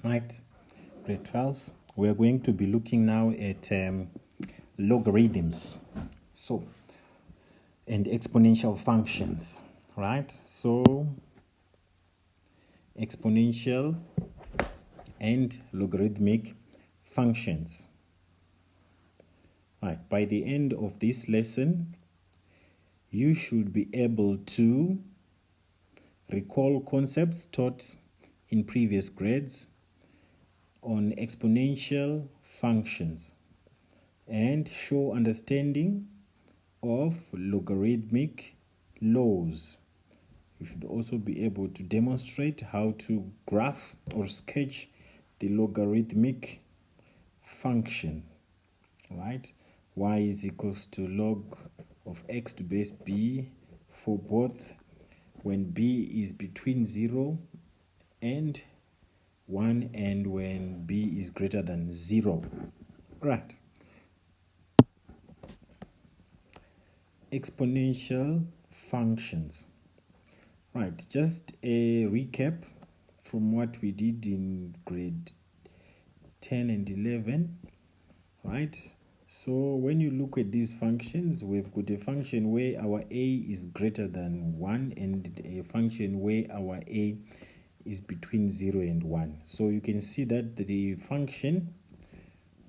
Right, grade 12. We're going to be looking now at logarithms. So, and exponential functions, right? So, exponential and logarithmic functions. Right, by the end of this lesson, you should be able to recall concepts taught in previous grades on exponential functions and show understanding of logarithmic laws. You should also be able to demonstrate how to graph or sketch the logarithmic function, right? Y is equals to log of x to base b for both when b is between 0 and 1 and when b is greater than 0. Right. Exponential functions. Right, just a recap from what we did in grade 10 and 11, right? So when you look at these functions, we've got a function where our a is greater than 1 and a function where our a is between 0 and 1. So you can see that the function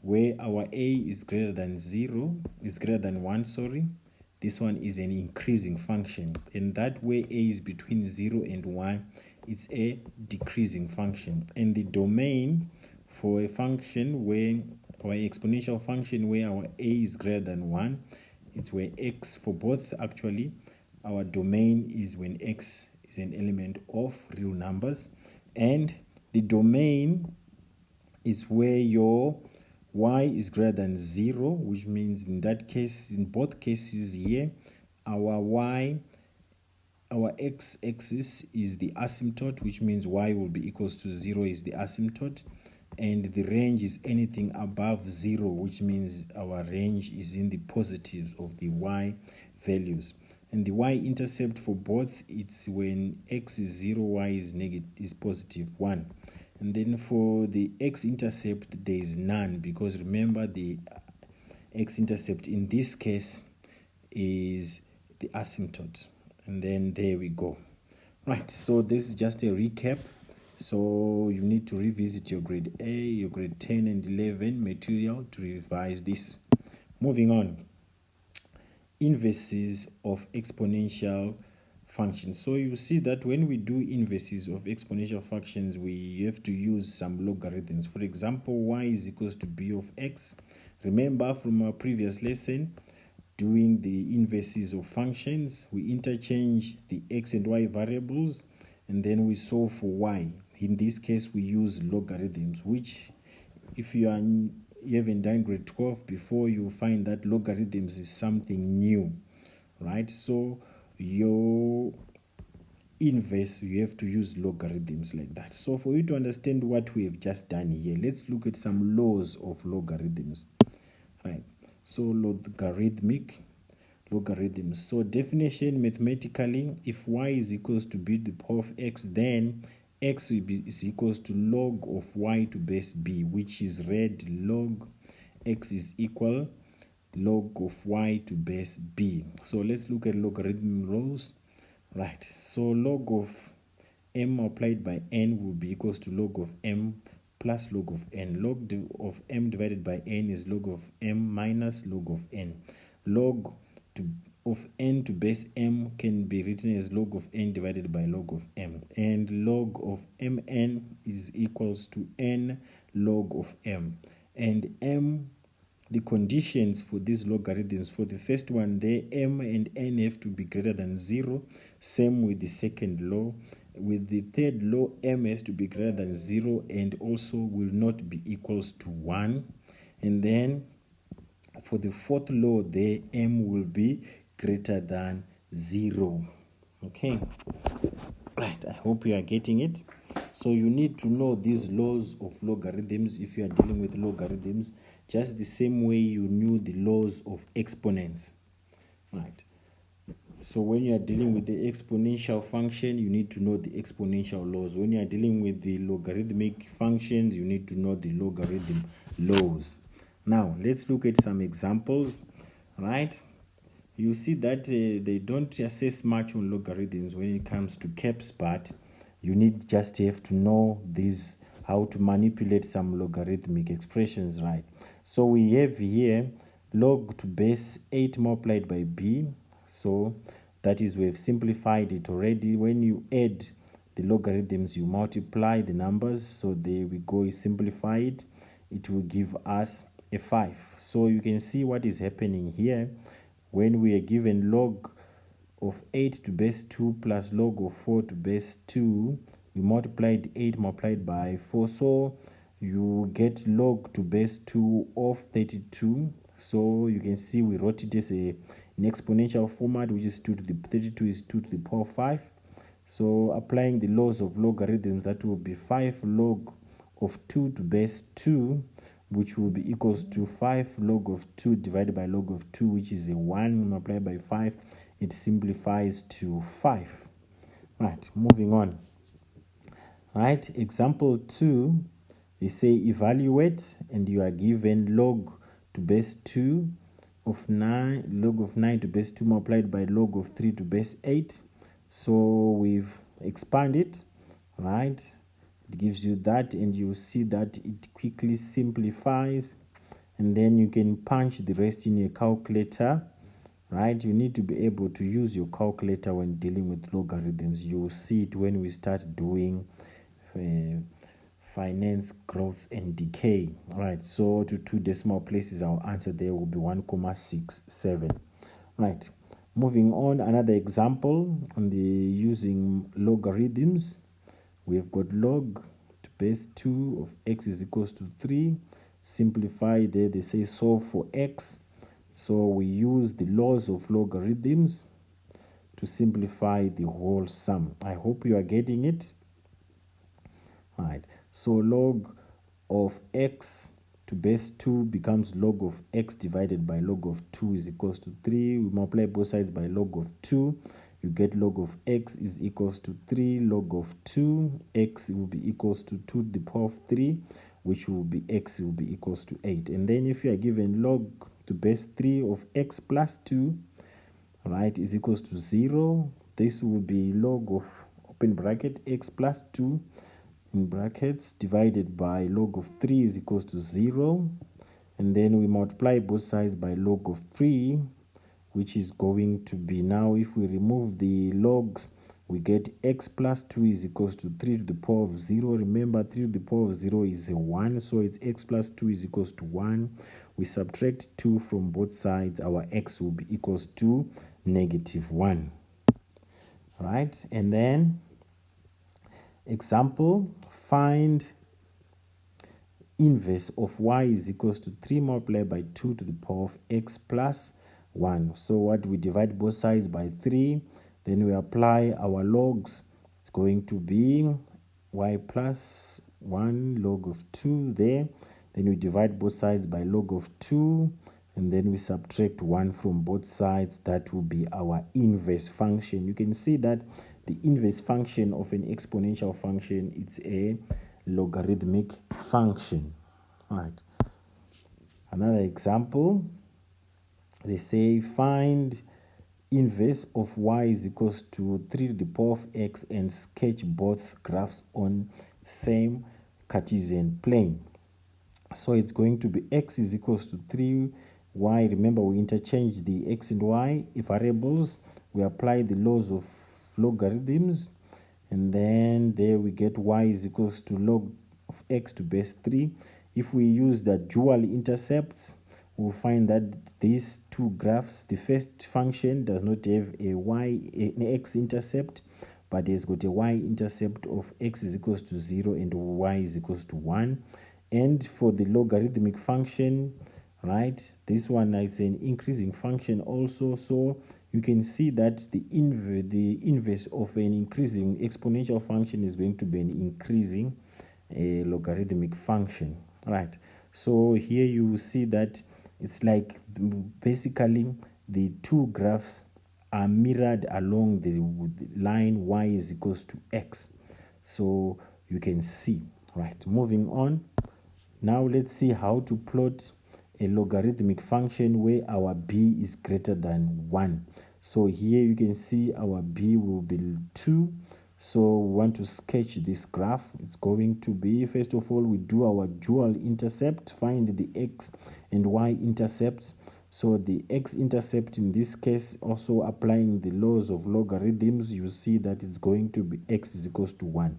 where our a is greater than 1, sorry, this one is an increasing function, and that where a is between 0 and 1, it's a decreasing function. And the domain for a function where our exponential function where our a is greater than 1, it's where x for both, actually our domain is when x is an element of real numbers, and the domain is where your y is greater than 0, which means in that case, in both cases here, our x-axis is the asymptote, which means y will be equals to 0 is the asymptote, and the range is anything above 0, which means our range is in the positives of the y values. And the y-intercept for both, it's when x is 0, y is positive 1. And then for the x-intercept, there is none, because remember the x-intercept in this case is the asymptote. And then there we go. Right, so this is just a recap. So you need to revisit your grade A, your grade 10 and 11 material to revise this. Moving on. Inverses of exponential functions. So you see that when we do inverses of exponential functions, we have to use some logarithms. For example, y is equals to b of x. Remember from our previous lesson, doing the inverses of functions, we interchange the x and y variables, and then we solve for y. In this case, we use logarithms, which if you haven't done grade 12 before, you'll find that logarithms is something new, right? So your inverse, you have to use logarithms like that. So for you to understand what we have just done here, let's look at some laws of logarithms. Right, so logarithms. So definition mathematically, if y is equals to b to the power of x, then x is equals to log of y to base b, which is read log x is equal log of y to base b. So let's look at logarithm laws. Right, so log of m multiplied by n will be equals to log of m plus log of n. Log of m divided by n is log of m minus log of n. Log of n to base m can be written as log of n divided by log of m. And log of mn is equals to n log of m. And m, the conditions for these logarithms, for the first one there, m and n have to be greater than 0. Same with the second law. With the third law, m has to be greater than 0 and also will not be equals to 1. And then for the fourth law there, m will be greater than 0. Okay, right, I hope you are getting it. So you need to know these laws of logarithms if you are dealing with logarithms, just the same way you knew the laws of exponents. Right, So when you are dealing with the exponential function, you need to know the exponential laws. When you are dealing with the logarithmic functions, you need to know the logarithm laws. Now, let's look at some examples, right? You see that they don't assess much on logarithms when it comes to caps, but you need just have to know these, how to manipulate some logarithmic expressions, right? So we have here log to base 8 multiplied by b. So that is, we have simplified it already. When you add the logarithms, you multiply the numbers. So there we go, is simplified. It will give us a 5. So you can see what is happening here. When we are given log of 8 to base 2 plus log of 4 to base 2, we multiplied 8 multiplied by 4. So you get log to base 2 of 32. So you can see we wrote it as an exponential format, which is 2 to the 32 is 2 to the power 5. So applying the laws of logarithms, that will be 5 log of 2 to base 2, which will be equals to 5 log of 2 divided by log of 2, which is a 1 multiplied by 5. It simplifies to 5. Right, moving on. Right, example 2, they say evaluate, and you are given log to base 2 of 9, log of 9 to base 2 multiplied by log of 3 to base 8. So we've expanded, right? It gives you that, and you see that it quickly simplifies, and then you can punch the rest in your calculator, right? You need to be able to use your calculator when dealing with logarithms. You will see it when we start doing finance, growth, and decay. All right, so to 2 decimal places, our answer there will be 1,67. Right, moving on, another example on the using logarithms. We've got log to base 2 of x is equals to 3. Simplify there, they say solve for x. So we use the laws of logarithms to simplify the whole sum. I hope you are getting it. Right, so log of x to base 2 becomes log of x divided by log of 2 is equals to 3. We multiply both sides by log of 2. You get log of x is equals to 3 log of 2. X will be equals to 2 to the power of 3, which will be x will be equals to 8. And then if you are given log to base 3 of x plus 2, right, is equals to 0, this will be log of open bracket x plus 2 in brackets divided by log of 3 is equals to 0, and then we multiply both sides by log of 3, which is going to be, now if we remove the logs, we get x plus 2 is equals to 3 to the power of 0. Remember, 3 to the power of 0 is a 1, so it's x plus 2 is equals to 1. We subtract 2 from both sides, our x will be equals to -1. Right, and then example, find inverse of y is equals to 3 multiplied by 2 to the power of x plus 1. So what, we divide both sides by 3, then we apply our logs. It's going to be y plus 1 log of 2 there. Then we divide both sides by log of 2, and then we subtract 1 from both sides. That will be our inverse function. You can see that the inverse function of an exponential function, it's a logarithmic function. All right. Another example, they say find inverse of y is equals to 3 to the power of x and sketch both graphs on same Cartesian plane. So it's going to be x is equals to 3, y, remember we interchange the x and y variables, we apply the laws of logarithms, and then there we get y is equals to log of x to base 3. If we use the dual intercepts, we'll find that these two graphs, the first function does not have an x intercept, but it's got a y intercept of x is equals to 0 and y is equals to 1. And for the logarithmic function, right, this one is an increasing function also. So you can see that the inverse of an increasing exponential function is going to be an increasing logarithmic function, right? So here you see that it's like basically the two graphs are mirrored along the line y is equals to x. So you can see, right? Moving on. Now let's see how to plot a logarithmic function where our b is greater than 1. So here you can see our b will be 2. So we want to sketch this graph. It's going to be, first of all, we do our dual intercept, find the x and y intercepts. So the x-intercept in this case, also applying the laws of logarithms, you see that it's going to be x is equals to 1.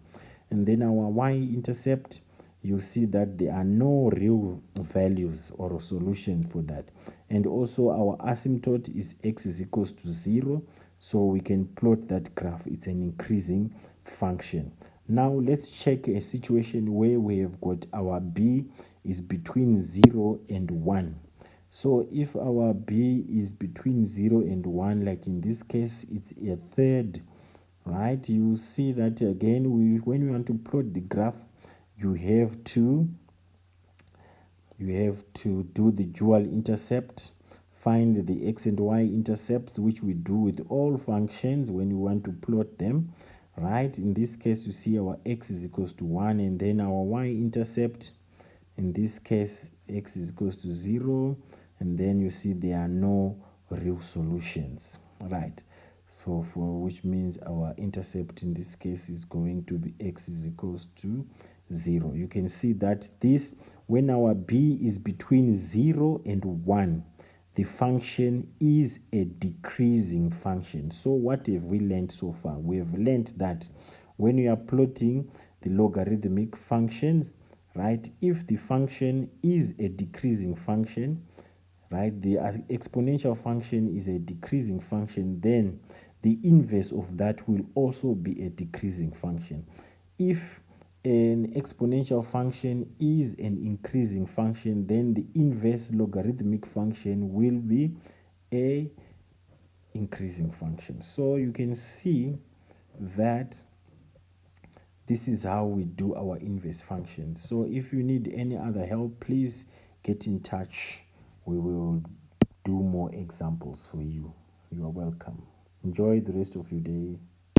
And then our y-intercept, you see that there are no real values or solution for that. And also our asymptote is x is equals to 0. So we can plot that graph. It's an increasing function. Now let's check a situation where we have got our b is between 0 and 1. So if our b is between 0 and 1, like in this case, it's a third, right? You see that again, when we want to plot the graph, you have to do the dual intercept, find the x and y intercepts, which we do with all functions when we want to plot them, right? In this case, you see our x is equals to 1, and then our y intercept, in this case, x is equals to 0, and then you see there are no real solutions, right? So for which means our intercept in this case is going to be x is equals to 0. You can see that this, when our b is between 0 and 1, the function is a decreasing function. So what have we learned so far? We have learned that when we are plotting the logarithmic functions, right, if the function is a decreasing function, right, the exponential function is a decreasing function, then the inverse of that will also be a decreasing function. If an exponential function is an increasing function, then the inverse logarithmic function will be a increasing function. So you can see that this is how we do our inverse functions. So if you need any other help, please get in touch. We will do more examples for you. You are welcome. Enjoy the rest of your day.